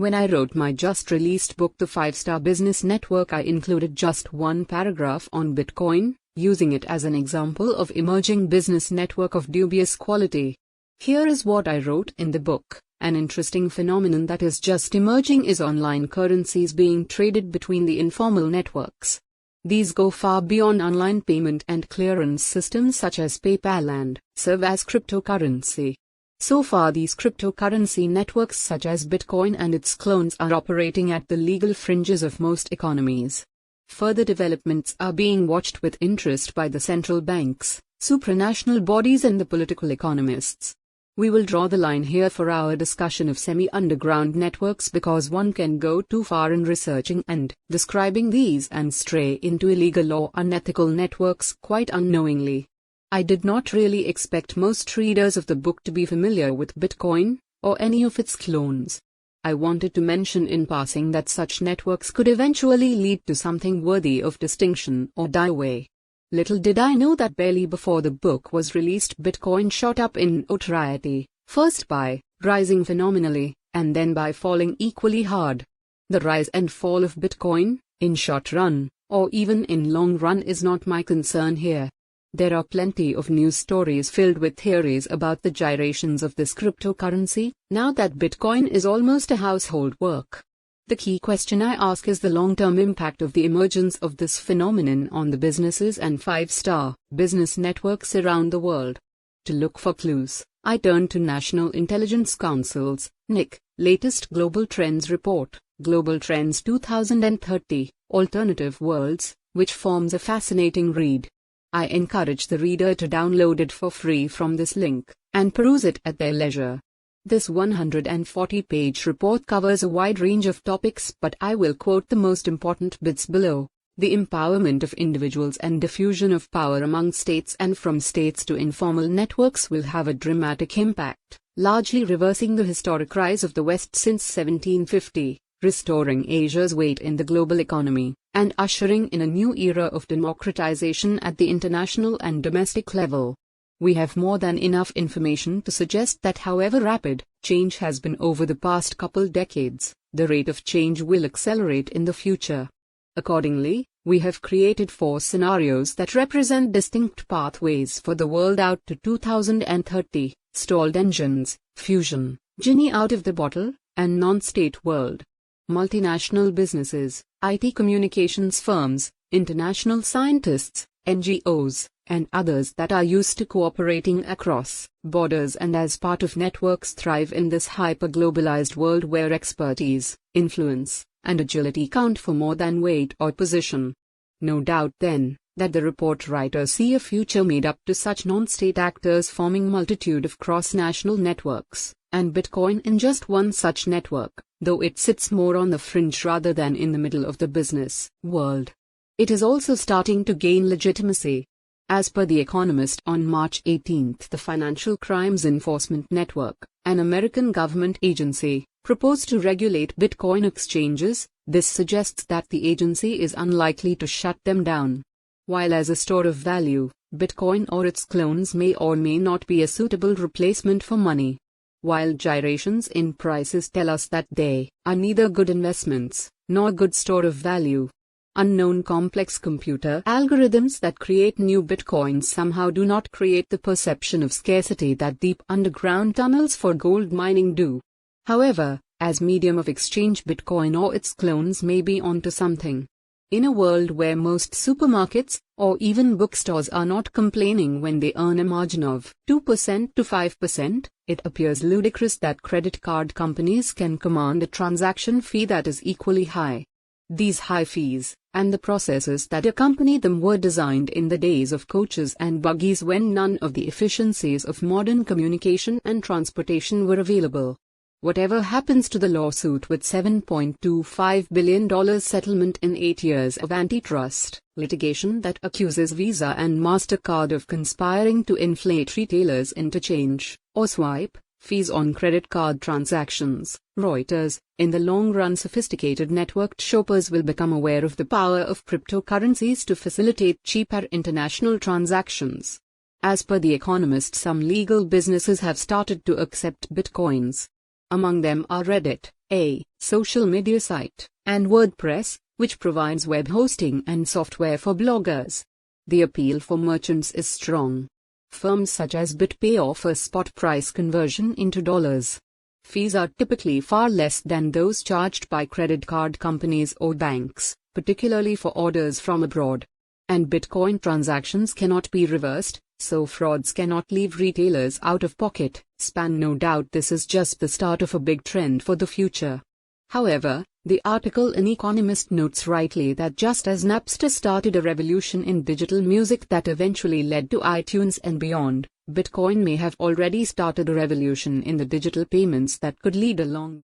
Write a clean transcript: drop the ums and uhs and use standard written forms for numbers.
When I wrote my just-released book The 5-Star Business Network, I included just one paragraph on Bitcoin, using it as an example of emerging business network of dubious quality. Here is what I wrote in the book. An interesting phenomenon that is just emerging is online currencies being traded between the informal networks. These go far beyond online payment and clearance systems such as PayPal and serve as cryptocurrency. So far, these cryptocurrency networks such as Bitcoin and its clones are operating at the legal fringes of most economies. Further developments are being watched with interest by the central banks, supranational bodies and the political economists. We will draw the line here for our discussion of semi-underground networks because one can go too far in researching and describing these and stray into illegal or unethical networks quite unknowingly. I did not really expect most readers of the book to be familiar with Bitcoin, or any of its clones. I wanted to mention in passing that such networks could eventually lead to something worthy of distinction or die away. Little did I know that barely before the book was released, Bitcoin shot up in notoriety, first by rising phenomenally, and then by falling equally hard. The rise and fall of Bitcoin, in short run, or even in long run, is not my concern here. There are plenty of news stories filled with theories about the gyrations of this cryptocurrency, now that Bitcoin is almost a household work. The key question I ask is the long-term impact of the emergence of this phenomenon on the businesses and 5-star business networks around the world. To look for clues, I turn to National Intelligence Council's (NIC) latest Global Trends Report, Global Trends 2030, Alternative Worlds, which forms a fascinating read. I encourage the reader to download it for free from this link, and peruse it at their leisure. This 140-page report covers a wide range of topics, but I will quote the most important bits below. The empowerment of individuals and diffusion of power among states and from states to informal networks will have a dramatic impact, largely reversing the historic rise of the West since 1750, restoring Asia's weight in the global economy, and ushering in a new era of democratization at the international and domestic level. We have more than enough information to suggest that however rapid change has been over the past couple decades, the rate of change will accelerate in the future. Accordingly, we have created 4 scenarios that represent distinct pathways for the world out to 2030: stalled engines, fusion, genie out of the bottle, and non-state world. Multinational businesses, IT communications firms, international scientists, NGOs, and others that are used to cooperating across borders and as part of networks thrive in this hyper-globalized world where expertise, influence, and agility count for more than weight or position. No doubt then, that the report writers see a future made up to such non-state actors forming multitude of cross-national networks, and Bitcoin in just one such network, though it sits more on the fringe rather than in the middle of the business world. It is also starting to gain legitimacy. As per The Economist on March 18, the Financial Crimes Enforcement Network, an American government agency, proposed to regulate Bitcoin exchanges. This suggests that the agency is unlikely to shut them down. While as a store of value, Bitcoin or its clones may or may not be a suitable replacement for money. While gyrations in prices tell us that they are neither good investments nor a good store of value. Unknown complex computer algorithms that create new bitcoins somehow do not create the perception of scarcity that deep underground tunnels for gold mining do. However, as medium of exchange, Bitcoin or its clones may be onto something. In a world where most supermarkets or even bookstores are not complaining when they earn a margin of 2% to 5%, it appears ludicrous that credit card companies can command a transaction fee that is equally high. These high fees, and the processes that accompany them, were designed in the days of coaches and buggies when none of the efficiencies of modern communication and transportation were available. Whatever happens to the lawsuit with $7.25 billion settlement in 8 years of antitrust litigation that accuses Visa and MasterCard of conspiring to inflate retailers' interchange or swipe fees on credit card transactions? Reuters, in the long run, sophisticated networked shoppers will become aware of the power of cryptocurrencies to facilitate cheaper international transactions. As per The Economist, some legal businesses have started to accept bitcoins. Among them are Reddit, A. Social media site, and WordPress, which provides web hosting and software for bloggers. The appeal for merchants is strong. Firms such as BitPay offer spot price conversion into dollars. Fees are typically far less than those charged by credit card companies or banks, particularly for orders from abroad. And Bitcoin transactions cannot be reversed, so frauds cannot leave retailers out of pocket. No doubt this is just the start of a big trend for the future. However, the article in Economist notes rightly that just as Napster started a revolution in digital music that eventually led to iTunes and beyond, Bitcoin may have already started a revolution in the digital payments that could lead along.